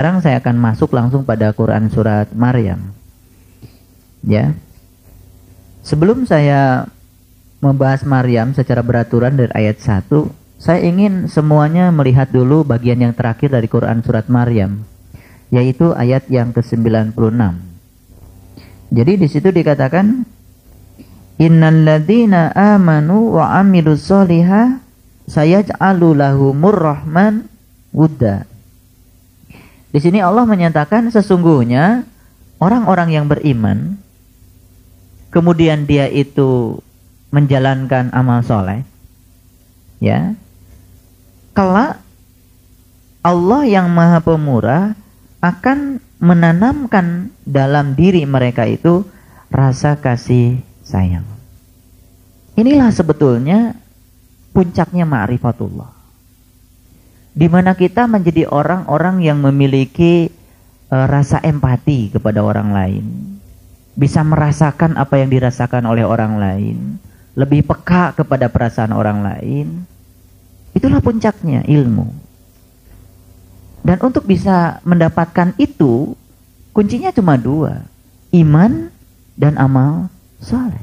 Sekarang saya akan masuk langsung pada Quran surat Maryam. Ya. Sebelum saya membahas Maryam secara beraturan dari ayat 1, saya ingin semuanya melihat dulu bagian yang terakhir dari Quran surat Maryam, yaitu ayat yang ke-96. Jadi di situ dikatakan, Innal ladzina amanu wa amilus solihah sayaj'alu lahumur rahman wudda. Di sini Allah menyatakan sesungguhnya orang-orang yang beriman, kemudian dia itu menjalankan amal soleh, ya, kelak Allah yang Maha Pemurah akan menanamkan dalam diri mereka itu rasa kasih sayang. Inilah sebetulnya puncaknya ma'rifatullah, di mana kita menjadi orang-orang yang memiliki rasa empati kepada orang lain, bisa merasakan apa yang dirasakan oleh orang lain, lebih peka kepada perasaan orang lain. Itulah puncaknya ilmu. Dan untuk bisa mendapatkan itu, kuncinya cuma dua, iman dan amal soleh.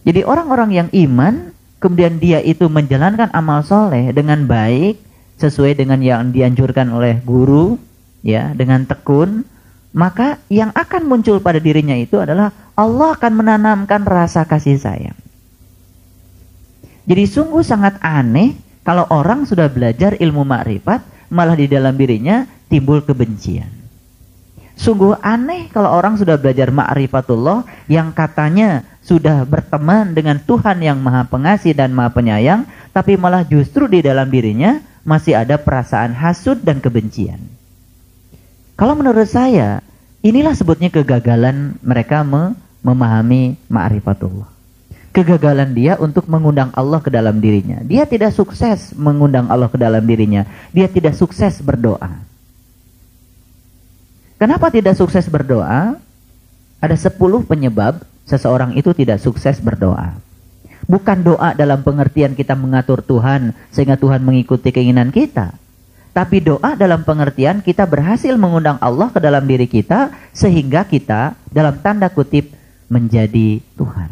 Jadi orang-orang yang iman, kemudian dia itu menjalankan amal soleh dengan baik, sesuai dengan yang dianjurkan oleh guru, ya, dengan tekun, maka yang akan muncul pada dirinya itu adalah Allah akan menanamkan rasa kasih sayang. Jadi sungguh sangat aneh kalau orang sudah belajar ilmu makrifat, malah di dalam dirinya timbul kebencian. Sungguh aneh kalau orang sudah belajar ma'rifatullah yang katanya sudah berteman dengan Tuhan yang Maha Pengasih dan Maha Penyayang, tapi malah justru di dalam dirinya masih ada perasaan hasud dan kebencian. Kalau menurut saya, inilah sebutnya kegagalan mereka memahami ma'rifatullah. Kegagalan dia untuk mengundang Allah ke dalam dirinya. Dia tidak sukses mengundang Allah ke dalam dirinya. Dia tidak sukses berdoa. Kenapa tidak sukses berdoa? Ada 10 penyebab seseorang itu tidak sukses berdoa. Bukan doa dalam pengertian kita mengatur Tuhan sehingga Tuhan mengikuti keinginan kita. Tapi doa dalam pengertian kita berhasil mengundang Allah ke dalam diri kita sehingga kita dalam tanda kutip menjadi Tuhan.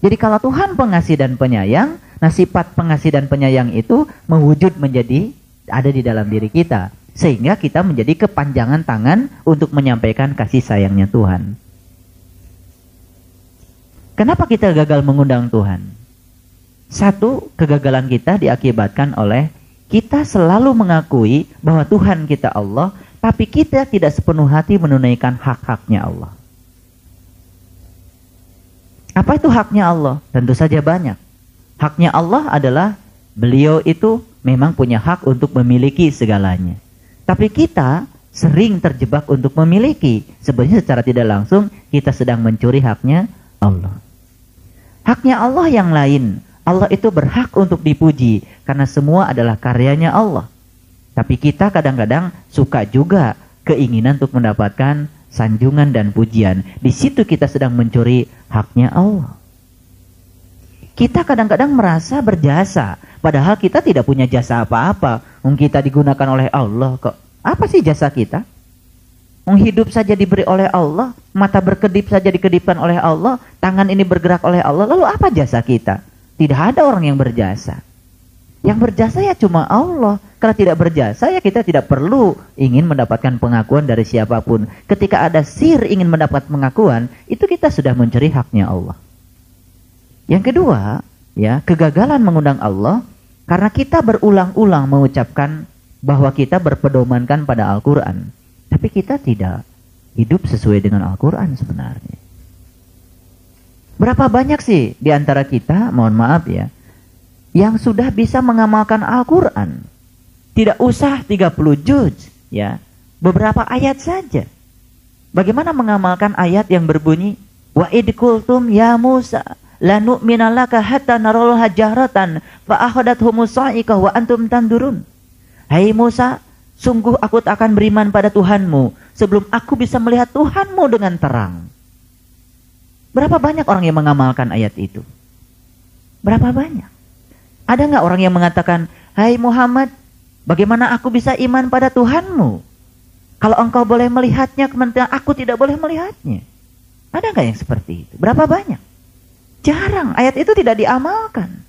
Jadi kalau Tuhan pengasih dan penyayang, nah sifat pengasih dan penyayang itu mewujud menjadi ada di dalam diri kita. Sehingga kita menjadi kepanjangan tangan untuk menyampaikan kasih sayangnya Tuhan. Kenapa kita gagal mengundang Tuhan? Satu, kegagalan kita diakibatkan oleh kita selalu mengakui bahwa Tuhan kita Allah, tapi kita tidak sepenuh hati menunaikan hak-haknya Allah. Apa itu haknya Allah? Tentu saja banyak. Haknya Allah adalah beliau itu memang punya hak untuk memiliki segalanya. Tapi kita sering terjebak untuk memiliki. Sebenarnya secara tidak langsung kita sedang mencuri haknya Allah. Haknya Allah yang lain. Allah itu berhak untuk dipuji karena semua adalah karyanya Allah. Tapi kita kadang-kadang suka juga keinginan untuk mendapatkan sanjungan dan pujian. Di situ kita sedang mencuri haknya Allah. Kita kadang-kadang merasa berjasa, padahal kita tidak punya jasa apa-apa. Kita digunakan oleh Allah kok. Apa sih jasa kita? Hidup saja diberi oleh Allah, mata berkedip saja dikedipkan oleh Allah, tangan ini bergerak oleh Allah. Lalu apa jasa kita? Tidak ada orang yang berjasa. Yang berjasa ya cuma Allah. Kalau tidak berjasa ya kita tidak perlu ingin mendapatkan pengakuan dari siapapun. Ketika ada sir ingin mendapat pengakuan, itu kita sudah mencuri haknya Allah. Yang kedua, ya, kegagalan mengundang Allah karena kita berulang-ulang mengucapkan bahwa kita berpedomankan pada Al-Quran. Tapi kita tidak hidup sesuai dengan Al-Quran sebenarnya. Berapa banyak sih di antara kita, mohon maaf ya, yang sudah bisa mengamalkan Al-Quran. Tidak usah 30 juz, ya, beberapa ayat saja. Bagaimana mengamalkan ayat yang berbunyi, wa id qultum ya Musa la nu'mina laka hatta narallaha jahratan fa akhadathum sa'iqah wa antum tandurun. Hai Musa, sungguh aku tak akan beriman pada Tuhanmu sebelum aku bisa melihat Tuhanmu dengan terang. Berapa banyak orang yang mengamalkan ayat itu? Berapa banyak? Ada nggak orang yang mengatakan, hai Muhammad, Bagaimana aku bisa iman pada Tuhanmu kalau engkau boleh melihatnya, sementara aku tidak boleh melihatnya? Ada nggak yang seperti itu? Berapa banyak? Jarang. Ayat itu tidak diamalkan.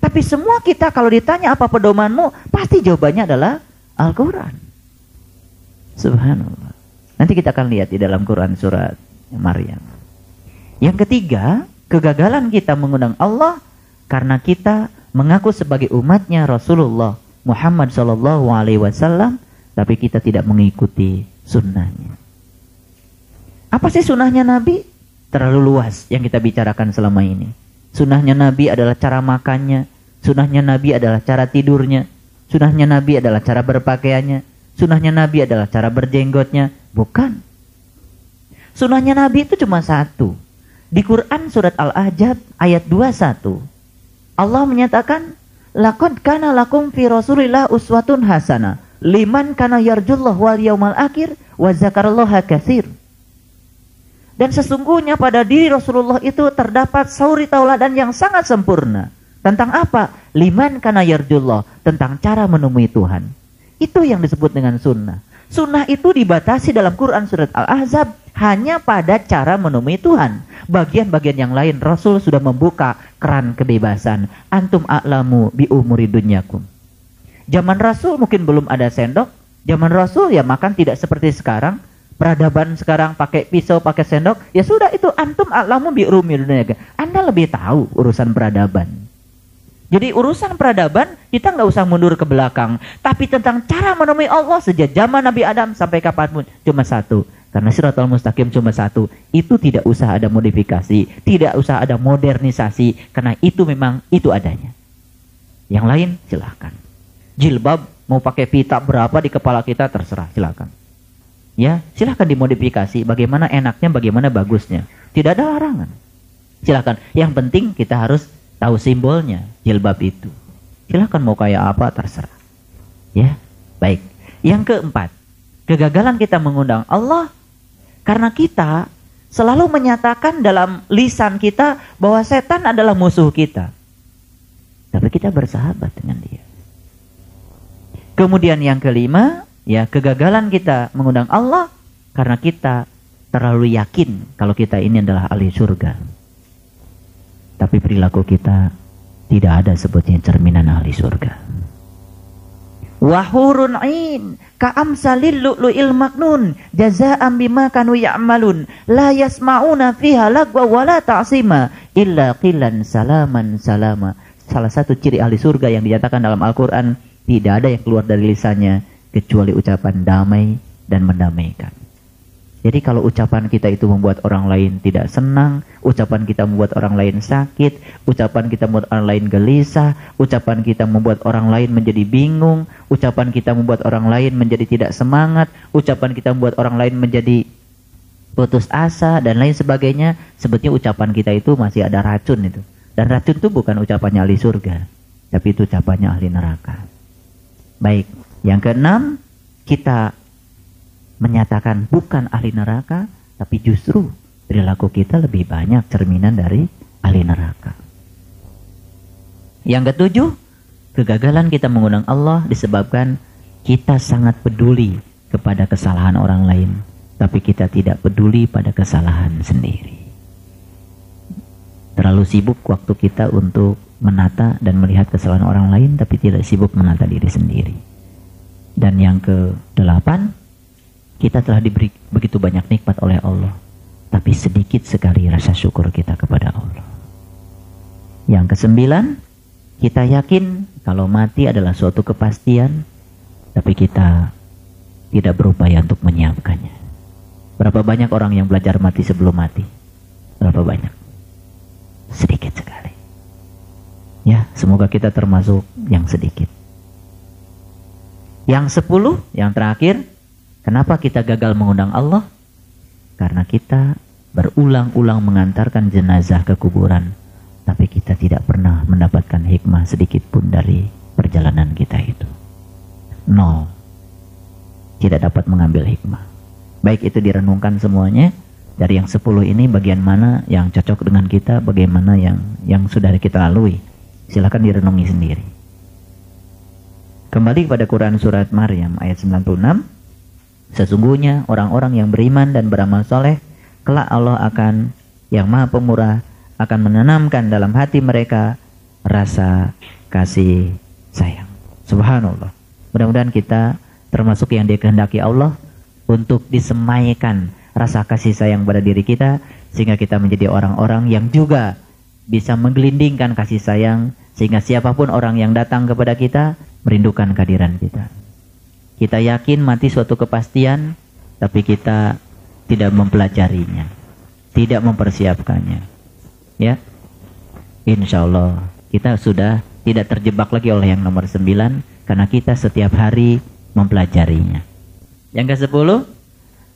Tapi semua kita kalau ditanya apa pedomanmu, pasti jawabannya adalah Al-Quran. Subhanallah. Nanti kita akan lihat di dalam Quran surat Maryam. Yang ketiga, kegagalan kita mengundang Allah karena kita mengaku sebagai umatnya Rasulullah Muhammad SAW, tapi kita tidak mengikuti sunnahnya. Apa sih sunnahnya Nabi? Terlalu luas yang kita bicarakan selama ini. Sunnahnya Nabi adalah cara makannya, sunnahnya Nabi adalah cara tidurnya, sunnahnya Nabi adalah cara berpakaiannya, sunnahnya Nabi adalah cara berjenggotnya. Bukan. Sunnahnya Nabi itu cuma satu. Di Quran surat Al-Ahzab ayat 21, Allah menyatakan, laqad kana lakum fi Rasulillah uswatun hasanah liman kana yarjullah wal yaumal akhir wa zakarallaha katsir. Dan sesungguhnya pada diri Rasulullah itu terdapat suri tauladan yang sangat sempurna. Tentang apa? Liman kana yarjullah, tentang cara menemui Tuhan. Itu yang disebut dengan sunnah. Sunnah itu dibatasi dalam Quran surat Al-Ahzab hanya pada cara menemui Tuhan. Bagian-bagian yang lain Rasul sudah membuka keran kebebasan. Antum a'lamu bi umuri dunyakum. Zaman Rasul mungkin belum ada sendok. Zaman Rasul ya makan tidak seperti sekarang. Peradaban sekarang pakai pisau, pakai sendok. Ya sudah, itu antum a'lamu bi umuri dunyakum. Anda lebih tahu urusan peradaban. Jadi urusan peradaban kita nggak usah mundur ke belakang. Tapi tentang cara menemui Allah sejak zaman Nabi Adam sampai kapanpun cuma satu. Karena Shiratal Mustaqim cuma satu. Itu tidak usah ada modifikasi, tidak usah ada modernisasi. Karena itu memang itu adanya. Yang lain silahkan. Jilbab mau pakai pita berapa di kepala kita terserah, silahkan. Ya, silahkan dimodifikasi. Bagaimana enaknya, bagaimana bagusnya. Tidak ada larangan. Silahkan. Yang penting kita harus tahu simbolnya jilbab itu. Silahkan mau kayak apa terserah. Ya, baik. Yang keempat, kegagalan kita mengundang Allah karena kita selalu menyatakan dalam lisan kita bahwa setan adalah musuh kita. Tapi kita bersahabat dengan dia. Kemudian yang kelima, ya, kegagalan kita mengundang Allah karena kita terlalu yakin kalau kita ini adalah ahli surga. Tapi perilaku kita tidak ada sebutnya cerminan ahli surga. Wahurun ain ka'amsalil lu'lu'il maknun jazaa'an bima kanu ya'malun la yasma'una fiha lagwa wala ta'sima illa qilan salaman salama. Salah satu ciri ahli surga yang dinyatakan dalam Al-Quran, tidak ada yang keluar dari lisannya kecuali ucapan damai dan mendamaikan. Jadi kalau ucapan kita itu membuat orang lain tidak senang, ucapan kita membuat orang lain sakit, ucapan kita membuat orang lain gelisah, ucapan kita membuat orang lain menjadi bingung, ucapan kita membuat orang lain menjadi tidak semangat, ucapan kita membuat orang lain menjadi putus asa dan lain sebagainya, sebetulnya ucapan kita itu masih ada racun itu. Dan racun itu bukan ucapannya ahli surga, tapi itu ucapannya ahli neraka. Baik, yang keenam, kita menyatakan bukan ahli neraka, tapi justru perilaku kita lebih banyak cerminan dari ahli neraka. Yang ketujuh, kegagalan kita mengundang Allah disebabkan kita sangat peduli kepada kesalahan orang lain, tapi kita tidak peduli pada kesalahan sendiri. Terlalu sibuk waktu kita untuk menata dan melihat kesalahan orang lain, tapi tidak sibuk menata diri sendiri. Dan yang ke-8, kita telah diberi begitu banyak nikmat oleh Allah, tapi sedikit sekali rasa syukur kita kepada Allah. Yang ke-9, kita yakin kalau mati adalah suatu kepastian, tapi kita tidak berupaya untuk menyiapkannya. Berapa banyak orang yang belajar mati sebelum mati? Berapa banyak? Sedikit sekali. Ya, semoga kita termasuk yang sedikit. Yang 10, yang terakhir, kenapa kita gagal mengundang Allah? Karena kita berulang-ulang mengantarkan jenazah ke kuburan, tapi kita tidak pernah mendapatkan hikmah sedikit pun dari perjalanan kita itu. Nol. Tidak dapat mengambil hikmah. Baik itu direnungkan semuanya. Dari yang 10 ini bagian mana yang cocok dengan kita, bagaimana yang sudah kita lalui. Silakan direnungi sendiri. Kembali kepada Quran surat Maryam ayat 96. Sesungguhnya orang-orang yang beriman dan beramal soleh, kelak Allah akan, yang maha pemurah, akan menanamkan dalam hati mereka rasa kasih sayang. Subhanallah. Mudah-mudahan kita termasuk yang dikehendaki Allah untuk disemaikan rasa kasih sayang pada diri kita, sehingga kita menjadi orang-orang yang juga bisa menggelindingkan kasih sayang, sehingga siapapun orang yang datang kepada kita merindukan kehadiran kita. Kita yakin mati suatu kepastian, tapi kita tidak mempelajarinya, tidak mempersiapkannya. Ya, insya Allah kita sudah tidak terjebak lagi oleh yang nomor 9, karena kita setiap hari mempelajarinya. Yang ke-10,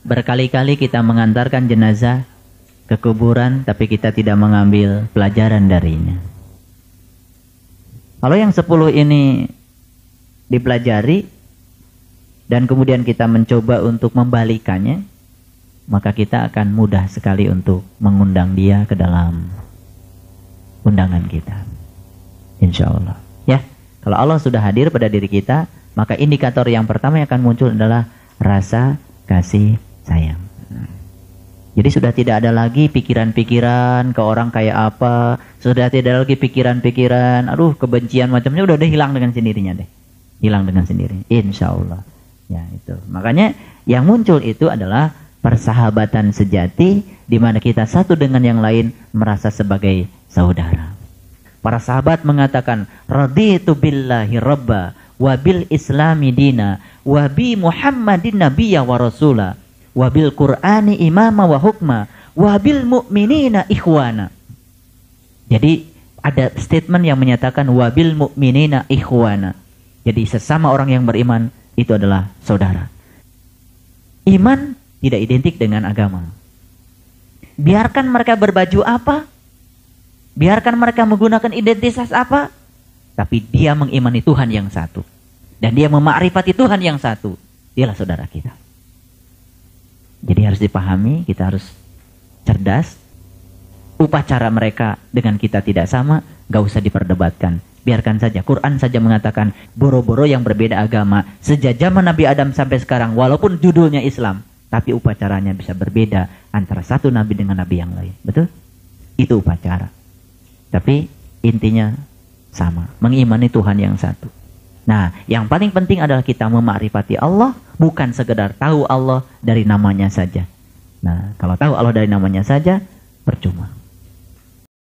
berkali-kali kita mengantarkan jenazah ke kuburan, tapi kita tidak mengambil pelajaran darinya. Kalau yang 10 ini dipelajari dan kemudian kita mencoba untuk membalikannya, maka kita akan mudah sekali untuk mengundang dia ke dalam undangan kita, insya Allah. Ya, kalau Allah sudah hadir pada diri kita, maka indikator yang pertama yang akan muncul adalah rasa kasih sayang. Jadi sudah tidak ada lagi pikiran-pikiran ke orang kayak apa, sudah tidak lagi pikiran-pikiran, aduh kebencian macamnya udah hilang dengan sendirinya deh. Hilang dengan sendiri, insya Allah. Ya itu. Makanya yang muncul itu adalah persahabatan sejati, di mana kita satu dengan yang lain merasa sebagai saudara. Para sahabat mengatakan, raditu billahi rabba, wa bil islami dina, wa bi muhammadin nabiyya wa rasula, wa bil qur'ani imama wa hukma, wa bil mu'minina ikhwana. Jadi ada statement yang menyatakan wa bil mu'minina ikhwana. Jadi sesama orang yang beriman itu adalah saudara. Iman tidak identik dengan agama. Biarkan mereka berbaju apa, biarkan mereka menggunakan identitas apa, tapi dia mengimani Tuhan yang satu. Dan dia memakrifati Tuhan yang satu. Dialah saudara kita. Jadi harus dipahami, kita harus cerdas. Upacara mereka dengan kita tidak sama, gak usah diperdebatkan. Biarkan saja, Quran saja mengatakan boro-boro yang berbeda agama sejak zaman Nabi Adam sampai sekarang, walaupun judulnya Islam, tapi upacaranya bisa berbeda antara satu Nabi dengan Nabi yang lain. Betul? Itu upacara. Tapi intinya sama, mengimani Tuhan yang satu. Nah, yang paling penting adalah kita memakrifati Allah, bukan sekedar tahu Allah dari namanya saja. Nah, kalau tahu Allah dari namanya saja, percuma.